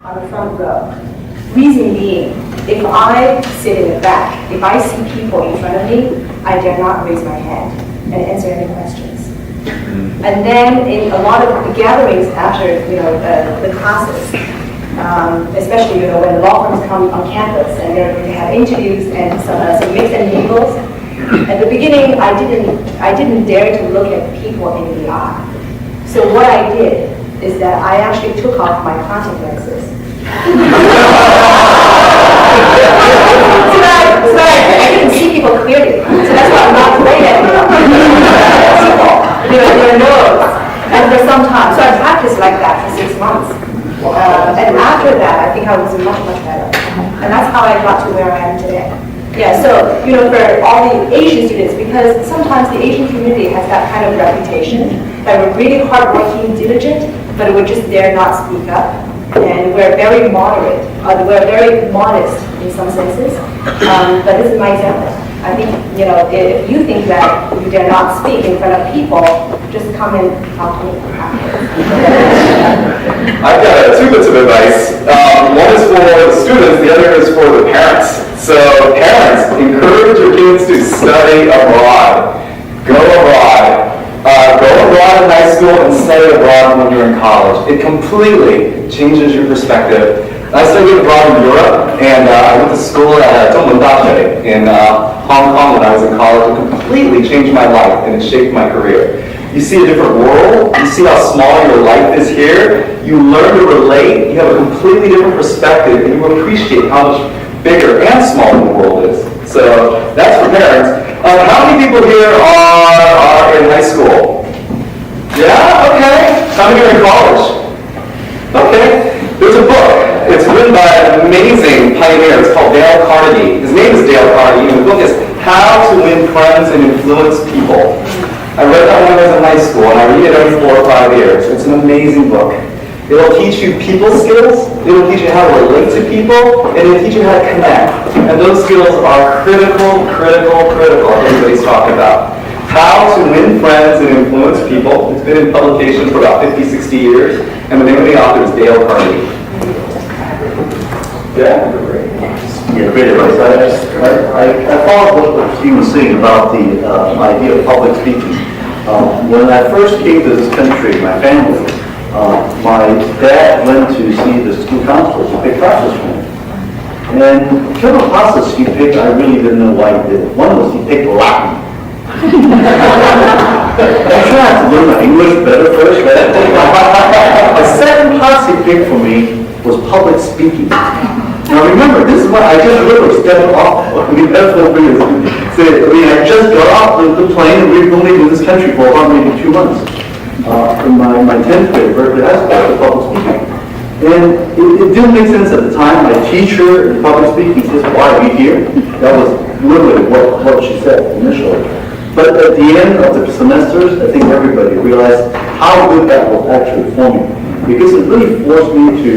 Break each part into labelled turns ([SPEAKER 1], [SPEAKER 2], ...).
[SPEAKER 1] on the front row. Reason being, if I sit in the back, if I see people in front of me, I dare not raise my hand and answer any questions. And then in a lot of the gatherings after the classes, especially when law firms come on campus and they're going to have interviews and some mix and mingles. At the beginning, I didn't dare to look at people in the eye. So what I did is that I actually took off my contact lenses. so I couldn't see people clearly. So that's why I'm not looking at people, their nose. And for some time, so I practiced like that for 6 months. And after that, I think I was much, much better. And that's how I got to where I am today. Yeah, so, for all the Asian students, because sometimes the Asian community has that kind of reputation that we're really hardworking, diligent, but we just dare not speak up. And we're very moderate, we're very modest in some senses. But this is my example. I think, if you think that you dare not speak in front of people, just come and talk to me afterwards.
[SPEAKER 2] I've got two bits of advice. One is for the students, the other is for the parents. So parents, encourage your kids to study abroad. Go abroad. Go abroad in high school and study abroad when you're in college. It completely changes your perspective. I studied abroad in Europe, and I went to school at Zhongwen in Hong Kong when I was in college. It completely changed my life, and it shaped my career. You see a different world. You see how small your life is here. You learn to relate. You have a completely different perspective, and you appreciate how much bigger and smaller the world is. So that's for parents. How many people here are in high school? Yeah? Okay. How many are in college? Okay. There's a book. It's written by an amazing pioneer. It's called Dale Carnegie. His name is Dale Carnegie, and the book is How to Win Friends and Influence People. I read that when I was in high school, and I read it every 4 or 5 years. It's an amazing book. It'll teach you people skills, it'll teach you how to relate to people, and it'll teach you how to connect. And those skills are critical, everybody's talking about. How to Win Friends and Influence People. It's been in publication for about 50, 60 years, and the name of the author is Dale Carnegie. Yeah?
[SPEAKER 3] Yeah, great advice. I followed what Steve was saying about the idea of public speaking. When I first came to this country, my family, my dad went to see the school counselor to pick classes for me. And the classes he picked, I really didn't know why he did it. One was he picked Latin. I tried to learn my English better first, but the second class he picked for me was public speaking. Now remember, this is what I just literally stepped off. I just got off the plane, and we've only been in this country for about maybe 2 months. In my 10th grade, Berkeley High School, for public speaking. And it didn't make sense at the time. My teacher in public speaking says, "Why are we here?" That was literally what she said initially. But at the end of the semesters, I think everybody realized how good that was actually for me. Because it really forced me to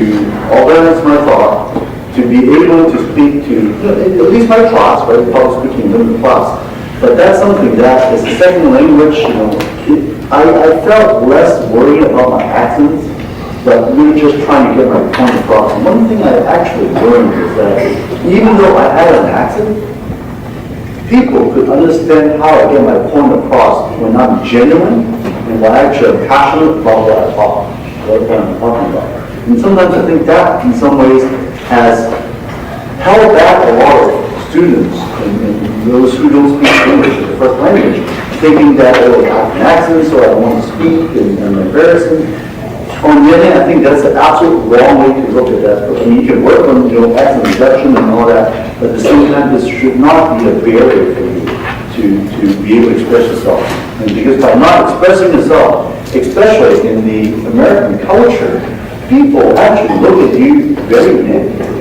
[SPEAKER 3] organize my thought, to be able to speak to, at least my class, right, public speaking in the class. But that's something that is a second language, I felt less worried about my accents, but really just trying to get my point across. And one thing I actually learned is that even though I had an accent, people could understand how I get my point across when I'm genuine and when actually I'm passionate about what I'm talking about. And sometimes I think that in some ways has held back a lot of students and those who don't speak English as a first language, thinking that I have an accent, so I don't want to speak and I'm embarrassing. On the other hand, I think that's the absolute wrong way to look at that. I mean, you can work on accent reduction and all that, but at the same time, this should not be a barrier for you to be able to express yourself. And because by not expressing yourself, especially in the American culture, people actually look at you very negatively.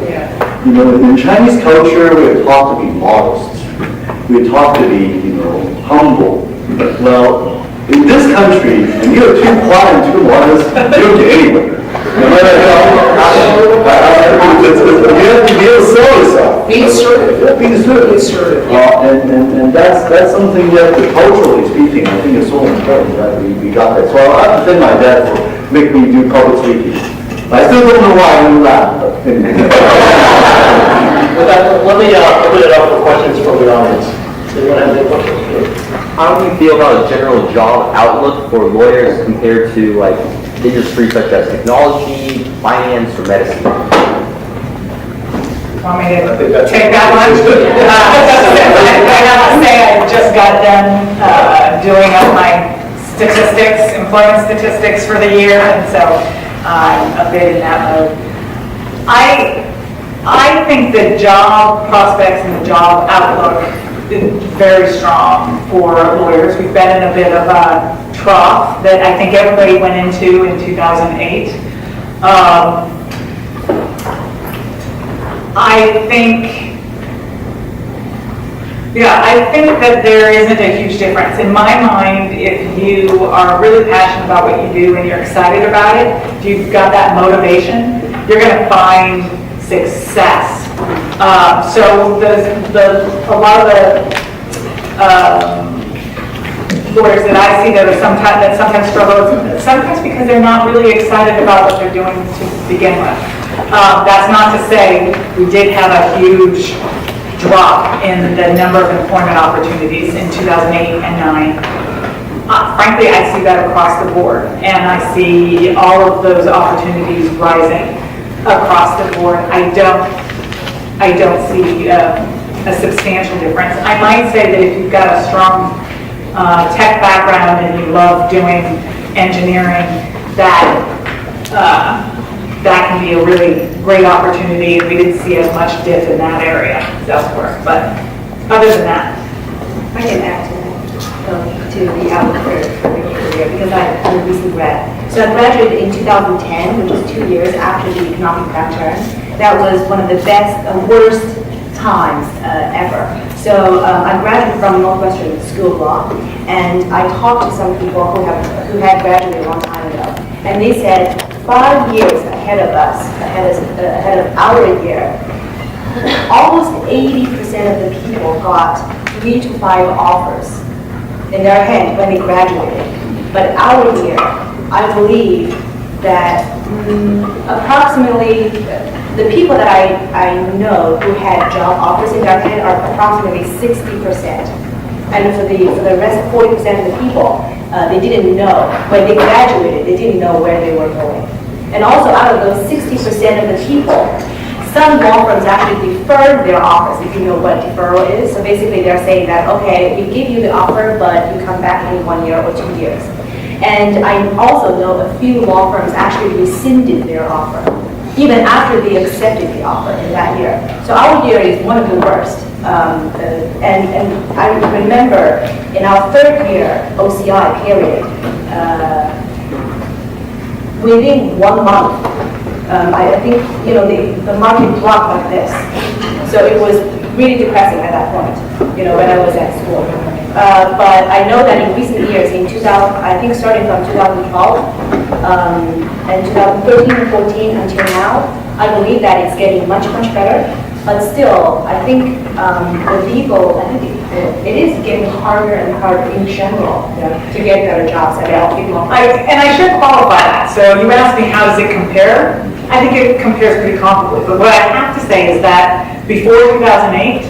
[SPEAKER 3] In Chinese culture, we're taught to be modest. We're taught to be, humble. Well, in this country, and you're too quiet and too modest, you don't get anywhere. You have to be able to sell yourself. Be assertive. Be assertive. And that's something that, culturally speaking, I think is so important that we got that. So I have to thank my dad for making me do public speaking. I still don't know why I'm laughing.
[SPEAKER 4] With that, let me open it up for questions from the audience. Anyone have any questions?
[SPEAKER 5] How do you feel about a general job outlook for lawyers compared to like industries such as technology, finance, or medicine?
[SPEAKER 1] Want me to take that one? I have to say, I just got done doing up my statistics, employment statistics for the year, and so I'm a bit in that mode. I think the job prospects and the job outlook is very strong for lawyers. We've been in a bit of a trough that I think everybody went into in 2008. I think that there isn't a huge difference. In my mind, if you are really passionate about what you do and you're excited about it, if you've got that motivation, you're going to find success. So a lot of the lawyers that I see that sometimes struggle, sometimes because they're not really excited about what they're doing to begin with. That's not to say we did have a huge drop in the number of employment opportunities in 2008 and 9. Frankly, I see that across the board, and I see all of those opportunities rising across the board. I don't see a substantial difference. I might say that if you've got a strong tech background and you love doing engineering, that can be a really great opportunity. We didn't see as much dip in that area elsewhere, but other than that.
[SPEAKER 6] I can add to the outlook for my career because I'm a recent grad. So I graduated in 2010, which is 2 years after the economic downturn. That was one of the worst times ever. So I graduated from Northwestern School of Law, and I talked to some people who had graduated a long time ago, and they said 5 years ahead of us, ahead of our year, almost 80% of the people got 3 to 5 offers in their hand when they graduated. But our year, I believe that approximately the people that I know who had job offers in their hand are approximately 60%. And for the rest 40% of the people, they didn't know, when they graduated, they didn't know where they were going. And also out of those 60% of the people, some law firms actually deferred their offers, if you know what deferral is. So basically they're saying that, okay, we give you the offer, but you come back in 1 year or 2 years. And I also know a few law firms actually rescinded their offer, even after they accepted the offer in that year. So our year is one of the worst. And I remember in our third year OCI period, within 1 month, I think the market dropped like this. So it was really depressing at that point, when I was at school. But I know that in recent years, in 2000, I think starting from 2012 and 2013 and 14 until now, I believe that it's getting much, much better. But still, I think it is getting harder and harder in general to get better jobs at people.
[SPEAKER 1] And I should qualify that. So you asked me how does it compare? I think it compares pretty comparably. But what I have to say is that before 2008,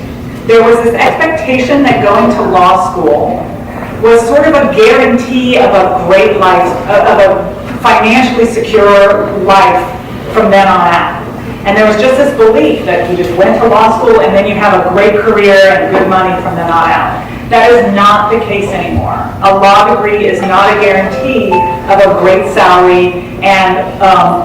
[SPEAKER 1] there was this expectation that going to law school was sort of a guarantee of a great life, of a financially secure life from then on out. And there was just this belief that you just went to law school and then you have a great career and good money from then on out. That is not the case anymore. A law degree is not a guarantee of a great salary and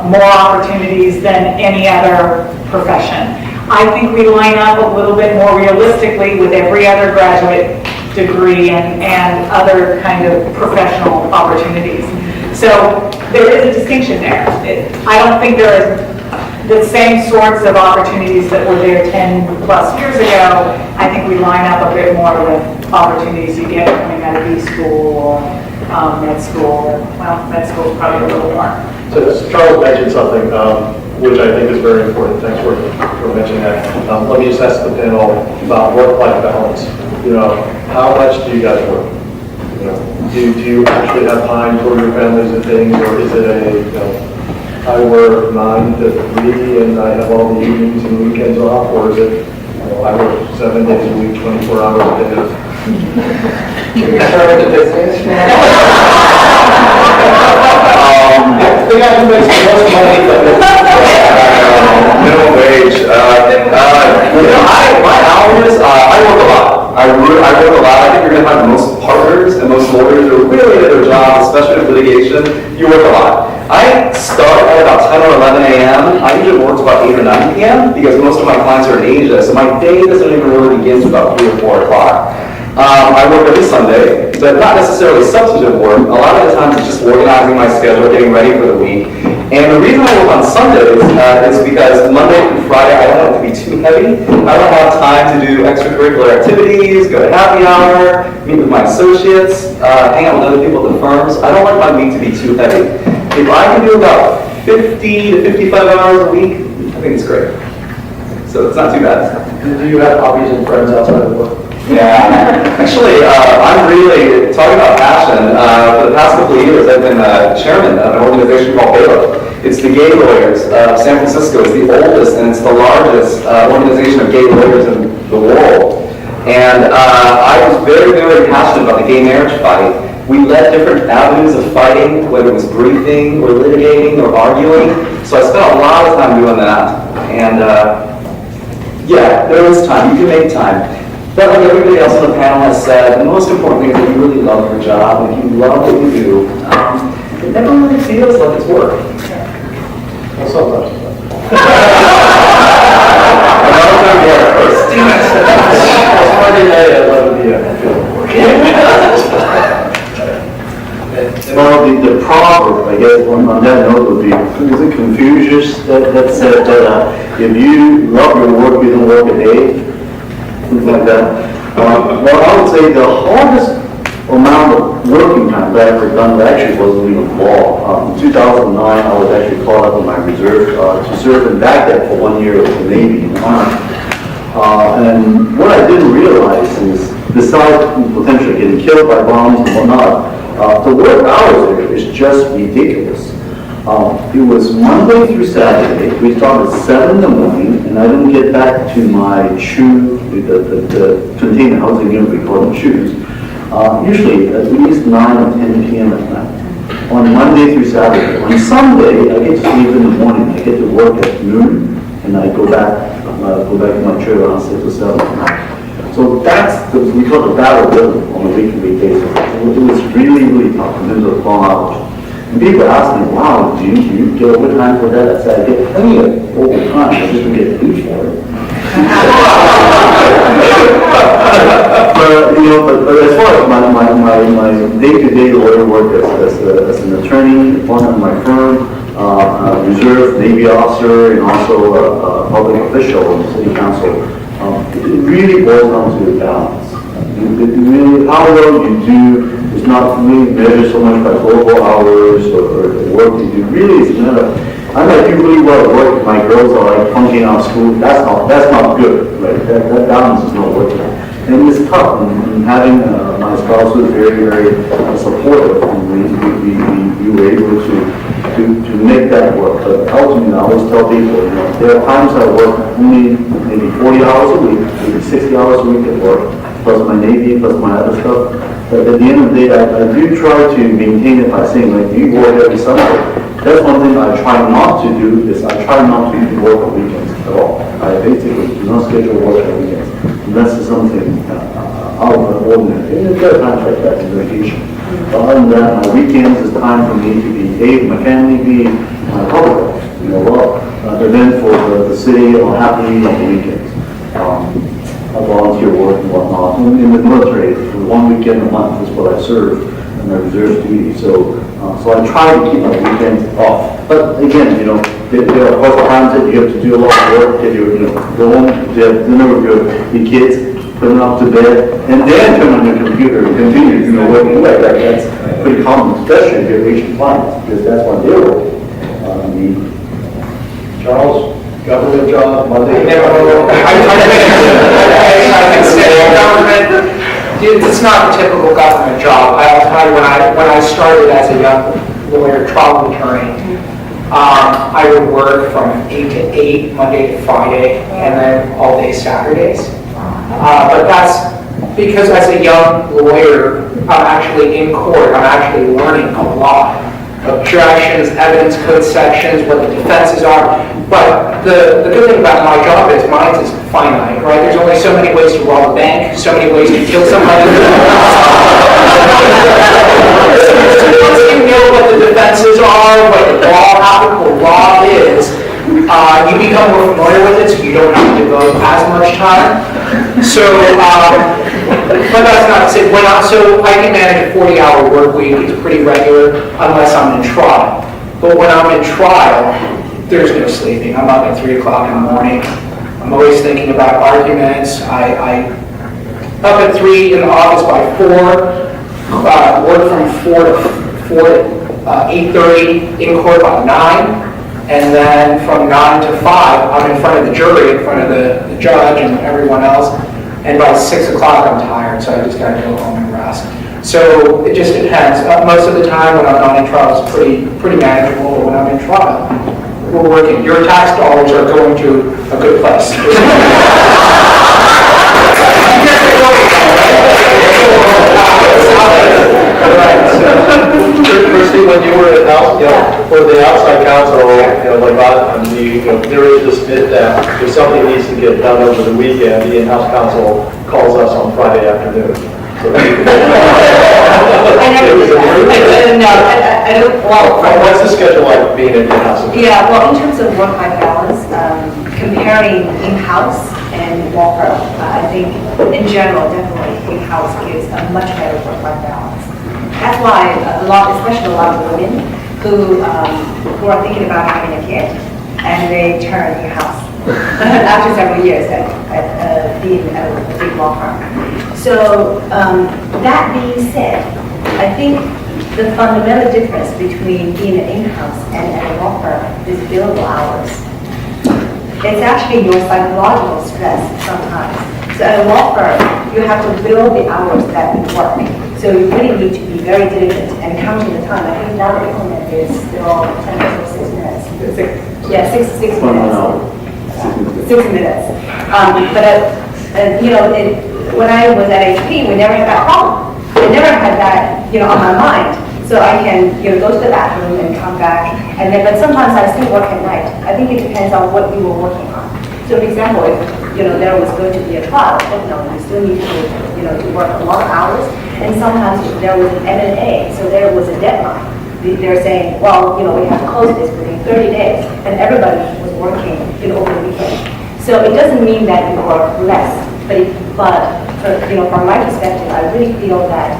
[SPEAKER 1] more opportunities than any other profession. I think we line up a little bit more realistically with every other graduate degree and other kind of professional opportunities. So there is a distinction there. I don't think there is the same sorts of opportunities that were there 10 plus years ago. I think we line up a bit more with opportunities you get coming out of B school or med school. Well, med school is probably a little more.
[SPEAKER 4] So Charles mentioned something which I think is very important. Thanks for mentioning that. Let me just ask the panel about work-life balance. How much do you guys work? Do you actually have time for your families and things, or is it I work 9 to 3 and I have all the evenings and weekends off, or is it, I work 7 days a week, 24 hours a day?
[SPEAKER 2] The guy who makes the most money from this. Minimum wage. My hours, I work a lot. I work a lot. I think you're going to find most partners and most lawyers who are really at their jobs, especially with litigation. You work a lot. I start at about 10 or 11 a.m. I usually work till about 8 or 9 p.m. because most of my clients are in Asia, so my day doesn't even really begin until about 3 or 4 o'clock. I work every Sunday, but not necessarily substantive work. A lot of the times it's just organizing my schedule, getting ready for the week. And the reason I work on Sundays is because Monday through Friday I don't want it to be too heavy. I don't have time to do extracurricular activities, go to happy hour, meet with my associates, hang out with other people at the firms. I don't like my week to be too heavy. If I can do about 50 to 55 hours a week, I think it's great. So it's not too bad.
[SPEAKER 4] Do you have hobbies and friends outside of work?
[SPEAKER 2] Yeah, actually, I'm really, talking about passion, for the past couple of years, I've been chairman of an organization called CALOBA. It's the Gay Lawyers of San Francisco. It's the oldest and it's the largest organization of gay lawyers in the world. And I was very, very passionate about the gay marriage fight. We led different avenues of fighting, whether it was briefing or litigating or arguing. So I spent a lot of time doing that. And yeah, there is time. You can make time. But like everybody else on the panel has said, the most important thing is that you really love your job. And if you love what you do, it never really feels like it's work.
[SPEAKER 4] Well, sometimes. Friday night at 11 p.m.
[SPEAKER 3] Well, the proverb, I guess, on that note would be, is it Confucius that said that if you love your work, you don't work a day? Something like that. Well, I would say the hardest amount of working time that I ever done actually wasn't even law. In 2009, I was actually called up in my reserve to serve in Baghdad for 1 year with the Navy in the Army. And what I didn't realize is, besides potentially getting killed by bombs and whatnot, the work hours there is just ridiculous. It was Monday through Saturday. We started at 7 in the morning, and I didn't get back to my shoe, the container housing unit, we call them shoes, usually at least 9 or 10 p.m. at night, on Monday through Saturday. On Sunday, I get to sleep in the morning. I get to work at noon, and I go back to my trailer around 6 or 7 at night. So that's, we call it the battle rhythm on a weekly basis. It was really, really tough in terms of long hours. And people ask me, wow, do you get overtime for that? I said, I get plenty of overtime, I just don't get paid for it. But as far as my day-to-day lawyer work as an attorney, one of my firm, reserve Navy officer, and also a public official in the city council, it really boils down to the balance. How well you do is not really measured so much by global hours or the work you do. Really, it's not I might do really well at work if my girls are like funking out of school. That's not good, right? That balance is not working. And it's tough. And having my spouse who is very, very supportive, and we were able to make that work. But ultimately, I always tell people, there are times I work only maybe 40 hours a week, maybe 60 hours a week at work, plus my Navy, plus my other stuff. But at the end of the day, I do try to maintain it by saying, like, you work every Sunday. That's one thing I try not to do, is I try not to work on weekends at all. I basically do not schedule work on weekends, unless it's something out of the ordinary. And there are times like that in vacation. But other than that, my weekends is time for me to be A, my family, B, my public life. Event for the city or happening on the weekends. I volunteer work and whatnot. In the military, for 1 weekend a month is what I serve in my reserve duty. So I try to keep my weekends off. But again, there are of course times that you have to do a lot of work. If you go home, to have dinner with your kids, put them up to bed, and then turn on your computer and continue working away. That's pretty common, especially if you're Asian clients, because that's what they're working.
[SPEAKER 4] Charles, government job, Monday.
[SPEAKER 7] I think state government, it's not a typical government job. I'll tell you, when I started as a young lawyer, trial attorney, I would work from 8 to 8, Monday to Friday, and then all day Saturdays. But that's because as a young lawyer, I'm actually in court, I'm actually learning a lot. Objections, evidence code sections, what the defenses are. But the good thing about my job is mine is finite, right? There's only so many ways to rob a bank, so many ways to kill somebody. Once you know what the defenses are, what the applicable law is, you become more familiar with it, so you don't have to devote as much time. So, but that's not to say, so I can manage a 40-hour work week, it's pretty regular, unless I'm in trial. But when I'm in trial, there's no sleeping. I'm up at 3 o'clock in the morning. I'm always thinking about arguments. I up at 3 in the office by 4, work from 4 to 8:30, in court by 9. And then from 9 to 5, I'm in front of the jury, in front of the judge and everyone else. And by 6 o'clock, I'm tired, so I just gotta go home and rest. So it just depends. Most of the time when I'm not in trial, it's pretty manageable. But when I'm in trial, we're working. Your tax dollars are going to a good place.
[SPEAKER 4] Christy, when you were at house, for the outside counsel, there is this bit that if something needs to get done over the weekend, the in-house counsel calls us on Friday afternoon. So what's the schedule like being in in-house?
[SPEAKER 6] Yeah, well, in terms of work-life balance, comparing in-house and law firm, I think in general, definitely in-house gives a much better work-life balance. That's why especially a lot of women who are thinking about having a kid, and they turn in-house after several years at being at a big law firm. So that being said, I think the fundamental difference between being an in-house and at a law firm is billable hours. It's actually your psychological stress sometimes. So at a law firm, you have to bill the hours that you work. So you really need to be very diligent and counting the time. I think now the implement is still 10 or 6 minutes. Yeah, 6 minutes. 6 minutes. When I was at HP, we never had that problem. I never had that, on my mind. So I can, go to the bathroom and come back. But sometimes I still work at night. I think it depends on what you were working on. So for example, if, there was going to be a trial, you still need to, to work a lot of hours. And sometimes there was an M&A, so there was a deadline. They're saying, well, we have to close this within 30 days. And everybody was working, over the weekend. So it doesn't mean that you work less. From my perspective, I really feel that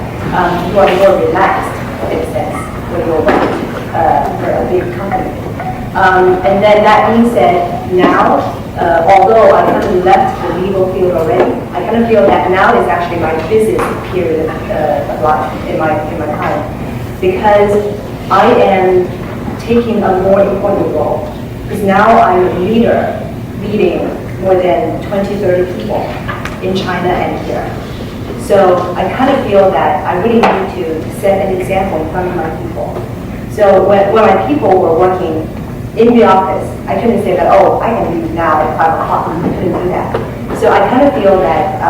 [SPEAKER 6] you are more relaxed, in a sense, when you're working for a big company. And then that being said, now, although I kind of left the legal field already, I kind of feel that now is actually my busiest period of life in my time, because I am taking a more important role. Because now I'm a leader, leading more than 20, 30 people in China and here. So I kind of feel that I really need to set an example in front of my people. So when my people were working in the office, I couldn't say that, I can leave now at 5 o'clock. I couldn't do that. So I kind of feel that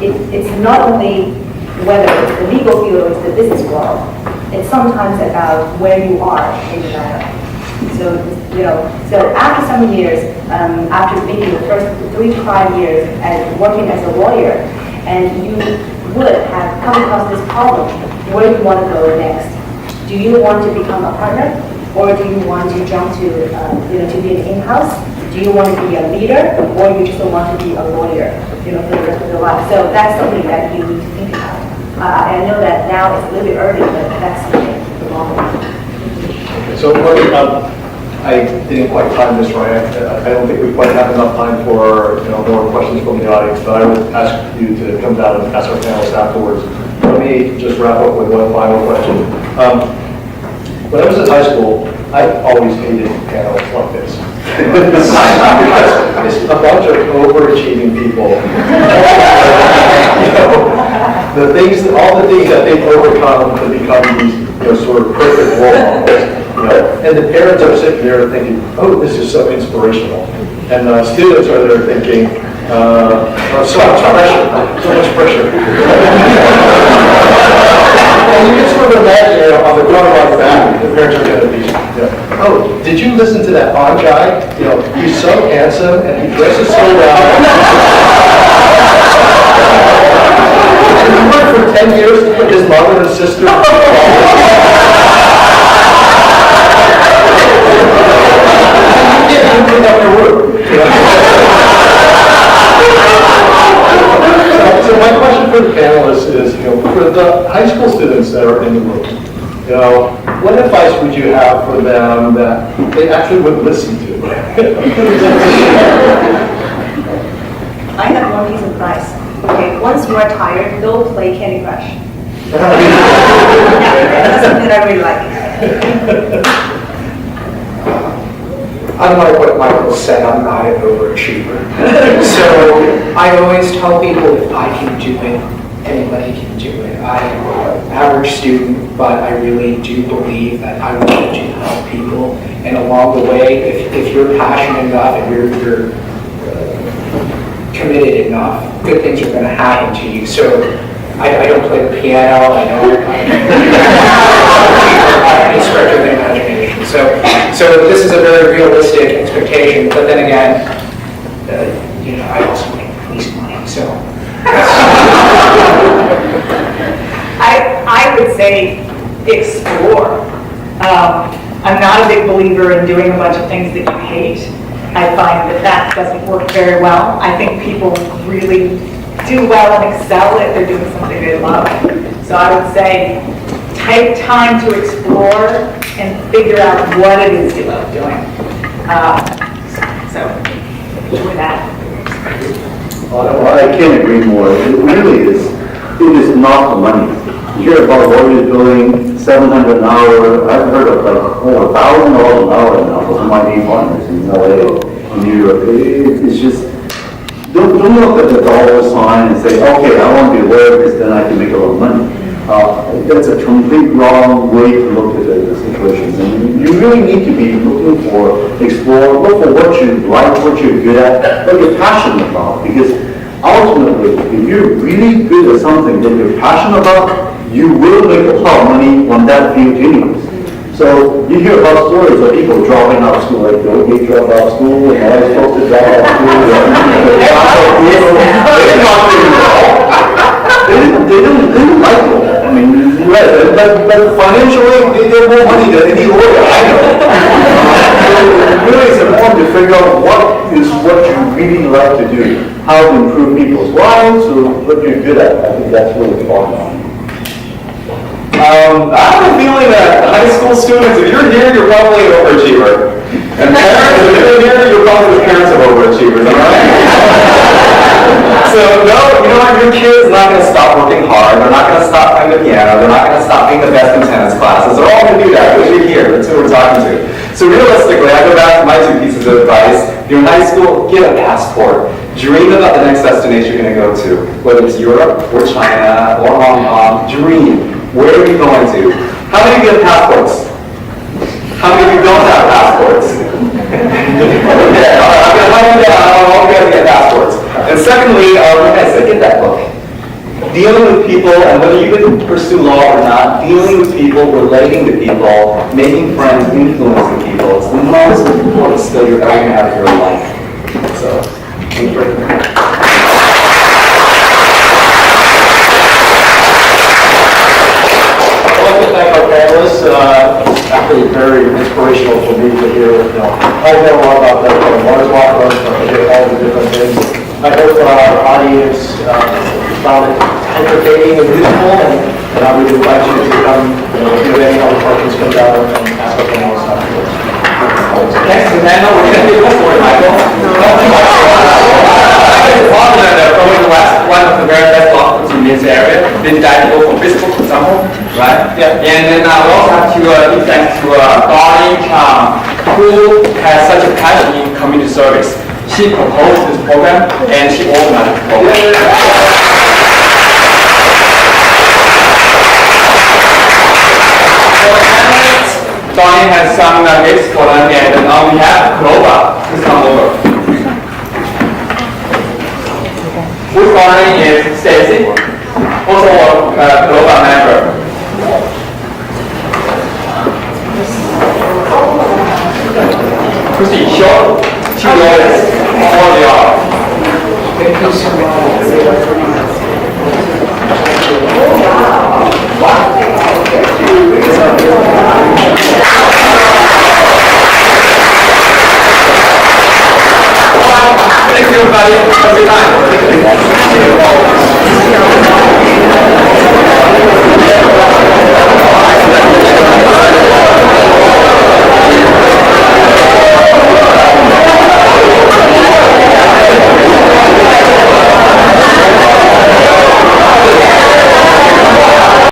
[SPEAKER 6] it's not only whether it's the legal field or it's the business world, it's sometimes about where you are in the matter. So after some years, after being the first 3 to 5 years working as a lawyer, and you would have come across this problem, where do you want to go next? Do you want to become a partner? Or do you want to jump to be an in-house? Do you want to be a leader? Or you just don't want to be a lawyer, for the rest of your life? So that's something that you need to think about. I know that now it's a little bit early, but that's something for the long run.
[SPEAKER 4] So I didn't quite time this right. I don't think we quite have enough time for more questions from the audience, but I would ask you to come down and ask our panelists afterwards. Let me just wrap up with one final question. When I was in high school, I always hated panels like this. It's a bunch of overachieving people. All the things that they've overcome to become these sort of perfect role models. And the parents are sitting there thinking, oh, this is so inspirational. And students are there thinking, so much pressure. And you can sort of imagine, on the front of my back, the parents are going to be, oh, did you listen to that odd guy? He's so handsome and he dresses so well. And he worked for 10 years to put his mother and sister. So my question for the panelists is, for the high school students that are in the room, what advice would you have for them that they actually would listen to?
[SPEAKER 1] I have one piece of advice. Okay, once you are tired, don't play Candy Crush. That's something that I really like.
[SPEAKER 7] Unlike what Michael said, I'm not an overachiever. So I always tell people if I can do it, anybody can do it. I'm an average student, but I really do believe that I want to help people. And along the way, if you're passionate enough and you're committed enough, good things are going to happen to you. So I don't play the piano, I don't any stretch of the imagination. So this is a very realistic expectation, but then again, I also make police money, so.
[SPEAKER 8] I would say explore. I'm not a big believer in doing a bunch of things that you hate. I find that doesn't work very well. I think people really do well and excel if they're doing something they love. So I would say take time to explore and figure out what it is you love doing. So enjoy that.
[SPEAKER 3] I can't agree more. It really is. It is not the money. You hear about lawyers billing $700 an hour. I've heard of like over $1,000 an hour now for my name partners in LA, in New York. It's just, don't look at the dollar sign and say, okay, I want to be a lawyer because then I can make a lot of money. That's a complete wrong way to look at the situations. And you really need to be looking for, explore, look for what you like, what you're good at, what you're passionate about. Because ultimately, if you're really good at something that you're passionate about, you will make a lot of money on that field anyways. So you hear about stories of people dropping out of school, like Bill Gates dropped out of school, and I was supposed to drop out of school. They didn't like it. I mean, but financially, they have more money than any lawyer I know. Really, it's important to figure out what you really like to do, how to improve people's lives, or what you're good at. I think that's really important.
[SPEAKER 2] I have a feeling that high school students, if you're here, you're probably an overachiever. And parents, if you're here, you're probably the parents of overachievers, am I right? So no, your kid's not going to stop working hard. They're not going to stop playing the piano. They're not going to stop being the best in tennis classes. They're all going to do that because you're here. That's who we're talking to. So realistically, I go back to my two pieces of advice. If you're in high school, get a passport. Dream about the next destination you're going to go to, whether it's Europe or China or Hong Kong. Dream. Where are you going to? How many of you have passports? How many of you don't have passports? Okay, all right, I'm going to hunt you down. I want you guys to get passports. And secondly, like I said, get that book. Dealing with people, and whether you can pursue law or not, dealing with people, relating to people, making friends, influencing people, it's the most important skill you're ever going to have in your life. So, thank you.
[SPEAKER 4] Panelists, actually very inspirational for me to hear, I know a lot about that, Mars Walk, all the different things. I hope our audience found it entertaining and useful, and I would invite you to come, if you have any other questions, come down and ask our panelists afterwards.
[SPEAKER 2] Thanks, Amanda. We're going to do one more, Michael. Probably the last one of the very best law schools in this area. This guy go for physical, for example, right? Yeah. And then we also have to give thanks to Darlene Chang, who has such a passion in community service. She proposed this program and she organized the program. Darlene Ronnie has some gifts for them, and on behalf of CALOBA, please come over. Who's honoring is Stacy, also a CALOBA member. Christy, show two lawyers all they are.
[SPEAKER 7] Thank you so
[SPEAKER 2] Thank you, everybody. Have a good time.